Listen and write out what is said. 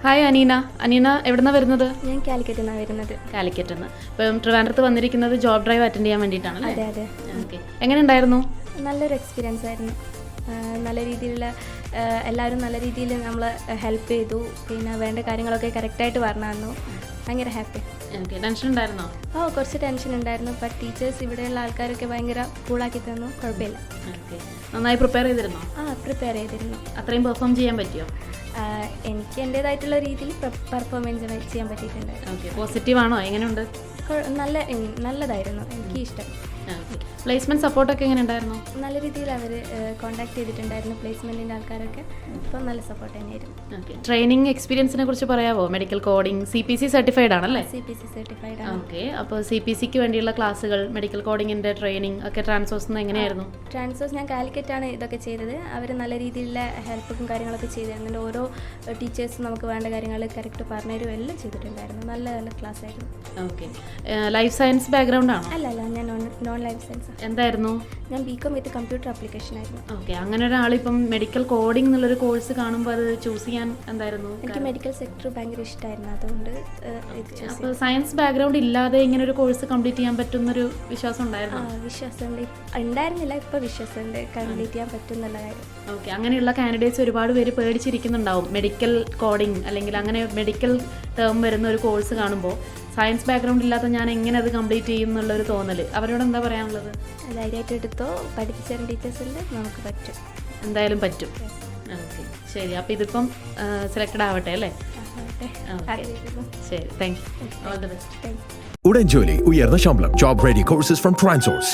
Hi Aneena. Aneena എവിടുന്നാണ് വരുന്നത്? ഞാൻ കാലിക്കറ്റിൽ നിന്നാണ് വരുന്നത്. കാലിക്കറ്റിൽ നിന്ന്. ഇപ്പം ട്രിവാൻഡ്രത്ത് വന്നിരിക്കുന്നത് ജോബ് ഡ്രൈവ് അറ്റൻഡ് ചെയ്യാൻ വേണ്ടിയിട്ടാണ്. അതെ അതെ. ഓക്കെ, എങ്ങനെ ഉണ്ടായിരുന്നു? നല്ലൊരു എക്സ്പീരിയൻസ് ആയിരുന്നു. നല്ല രീതിയിലുള്ള എല്ലാവരും നല്ല രീതിയിൽ നമ്മളെ ഹെൽപ്പ് ചെയ്തു. പിന്നെ വേണ്ട കാര്യങ്ങളൊക്കെ കറക്റ്റായിട്ട് പറഞ്ഞു തന്നു. ഭയങ്കര ഹാപ്പി. ഓക്കെ, ടെൻഷൻ ഉണ്ടായിരുന്നോ? കുറച്ച് ടെൻഷൻ ഉണ്ടായിരുന്നു. ബട്ട് ടീച്ചേഴ്സ് ഇവിടെയുള്ള ആൾക്കാരൊക്കെ ഭയങ്കര കൂളാക്കി തന്നു. കുഴപ്പമില്ല. ഓക്കെ, നന്നായി പ്രിപ്പയർ ചെയ്തിരുന്നോ? പ്രിപ്പയർ ചെയ്തിരുന്നു. അത്രയും പെർഫോം ചെയ്യാൻ പറ്റിയോ? എനിക്ക് എൻ്റേതായിട്ടുള്ള രീതിയിൽ പെർഫോമൻസ് ചെയ്യാൻ പറ്റിയിട്ടുണ്ട്. ഓക്കെ, പോസിറ്റീവാണോ? എങ്ങനെയുണ്ട്? നല്ലതായിരുന്നു. എനിക്ക് ഇഷ്ടം. ഓക്കെ, പ്ലേസ്മെൻറ്റ് സപ്പോർട്ടൊക്കെ എങ്ങനെ ഉണ്ടായിരുന്നു? നല്ല രീതിയിൽ അവർ കോൺടാക്ട് ചെയ്തിട്ടുണ്ടായിരുന്നു, പ്ലേസ്മെൻറ്റിൻ്റെ ആൾക്കാരൊക്കെ. അപ്പം നല്ല സപ്പോർട്ട് തന്നെയായിരുന്നു. ഓക്കെ, ട്രെയിനിങ് എക്സ്പീരിയൻസിനെ കുറിച്ച് പറയാമോ? മെഡിക്കൽ കോഡിംഗ് CPC സർട്ടിഫൈഡ് ആണല്ലേ? CPC സർട്ടിഫൈഡ് ആണ്. ഓക്കെ, അപ്പോൾ CPCക്ക് വേണ്ടിയുള്ള ക്ലാസ്സുകൾ, മെഡിക്കൽ കോഡിങ്ങിൻ്റെ ട്രെയിനിങ് ഒക്കെ ട്രാൻസ്ഫോഴ്സ് എങ്ങനെയായിരുന്നു? ട്രാൻസ്ഫോഴ്സ് ഞാൻ കാലിക്കറ്റാണ് ഇതൊക്കെ ചെയ്തത്. അവർ നല്ല രീതിയിലുള്ള ഹെൽപ്പും കാര്യങ്ങളൊക്കെ ചെയ്തു തരുന്നുണ്ട്. ഓരോ ടീച്ചേഴ്സും നമുക്ക് വേണ്ട കാര്യങ്ങൾ കറക്റ്റ് പറഞ്ഞു തരും, എല്ലാം ചെയ്തിട്ടുണ്ടായിരുന്നു. നല്ല നല്ല ക്ലാസ് ആയിരുന്നു. ഓക്കെ, ലൈഫ് സയൻസ് ബാക്ക്ഗ്രൗണ്ട് ആണോ? അല്ല, ഞാൻ നോൺ ലൈഫ് സയൻസ്. എന്തായിരുന്നു? ഞാൻ BCom വിത്ത് കമ്പ്യൂട്ടർ ആപ്ലിക്കേഷൻ ആയിരുന്നു. ഓക്കെ, അങ്ങനെ ഒരാളിപ്പം മെഡിക്കൽ കോഡിംഗ് എന്നുള്ളൊരു കോഴ്സ് കാണുമ്പോൾ അത് ചൂസ് ചെയ്യാൻ എന്തായിരുന്നു? എനിക്ക് മെഡിക്കൽ സെക്ടർ ഭയങ്കര ഇഷ്ടമായിരുന്നു. അതുകൊണ്ട് അപ്പോൾ സയൻസ് ബാക്ക്ഗ്രൗണ്ട് ഇല്ലാതെ ഇങ്ങനെ ഒരു കോഴ്സ് കംപ്ലീറ്റ് ചെയ്യാൻ പറ്റുന്നൊരു വിശ്വാസം ഉണ്ടായിരുന്നു? വിശ്വാസമുണ്ട്. ഉണ്ടായിരുന്നില്ല, ഇപ്പോൾ വിശ്വാസമുണ്ട് കംപ്ലീറ്റ് ചെയ്യാൻ പറ്റും എന്നുള്ള കാര്യം. ഓക്കെ, അങ്ങനെയുള്ള കാൻഡിഡേറ്റ്സ് ഒരുപാട് പേര് പേടിച്ചിരിക്കുന്നുണ്ടാവും. മെഡിക്കൽ കോഡിംഗ് അല്ലെങ്കിൽ അങ്ങനെ മെഡിക്കൽ ടേം വരുന്ന ഒരു കോഴ്സ് കാണുമ്പോൾ സയൻസ് ബാക്ക്ഗ്രൗണ്ട് ഇല്ലാത്ത ഞാൻ എങ്ങനെ അത് കംപ്ലീറ്റ് ചെയ്യും എന്നുള്ളൊരു തോന്നൽ. അവരോട് എന്താ പറയാനുള്ളത്? ധൈര്യമായിട്ട് എടുത്തോ, പഠിപ്പിച്ച ടീച്ചേഴ്സ് ഉണ്ട്, നമുക്ക് പറ്റും. എന്തായാലും പറ്റും. ഓക്കെ, ശരി. അപ്പോൾ ഇതിപ്പം സെലക്റ്റഡ് ആവട്ടെ അല്ലേ? ശരി, thank you. All the best. ഉടൻ ജോലി, ഉയർന്ന ശമ്പളം, job ready courses from Transource.